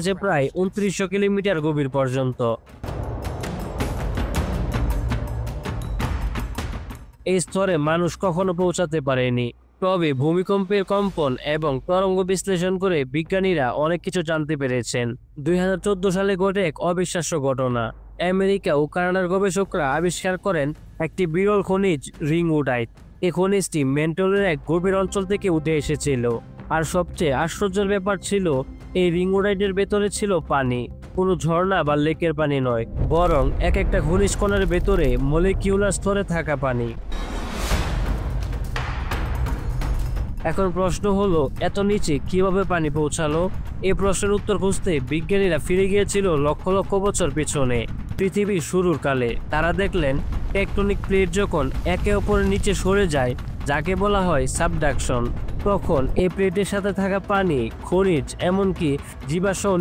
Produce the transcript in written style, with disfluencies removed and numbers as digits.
যে প্রায় ২৯০০ কিলোমিটার গভীর পর্যন্ত। এই স্তরে মানুষ কখনো পৌঁছাতে পারেনি। তবে ভূমিকম্পের কম্পন এবং তরঙ্গ বিশ্লেষণ করে বিজ্ঞানীরা অনেক কিছু জানতে পেরেছেন। ২০১৪ সালে ঘটে এক অবিশ্বাস্য ঘটনা। আমেরিকা ও কানাডার গবেষকরা আবিষ্কার করেন একটি বিরল খনিজ রিংউডাইট। এই খনিজটি মেন্টলের এক গভীর অঞ্চল থেকে উঠে এসেছিল। আর সবচেয়ে আশ্চর্যের ব্যাপার ছিল, এই রিংউডাইটের ভেতরে ছিল পানি। কোনো ঝর্ণা বা লেকের পানি নয়, বরং এক একটা খনিজ কণার ভেতরে মলিকিউলার স্তরে থাকা পানি। এখন প্রশ্ন হলো, এত নিচে কিভাবে পানি পৌঁছালো? এই প্রশ্নের উত্তর খুঁজতে বিজ্ঞানীরা ফিরে গিয়েছিল লক্ষ লক্ষ বছর পেছনে, পৃথিবীর শুরুর কালে। তারা দেখলেন টেকটনিক প্লেট যখন একে অপরের নিচে সরে যায়, যাকে বলা হয় সাবডাকশন, তখন এই প্লেটের সাথে থাকা পানি, খনিজ, এমনকি জীবাশ্ম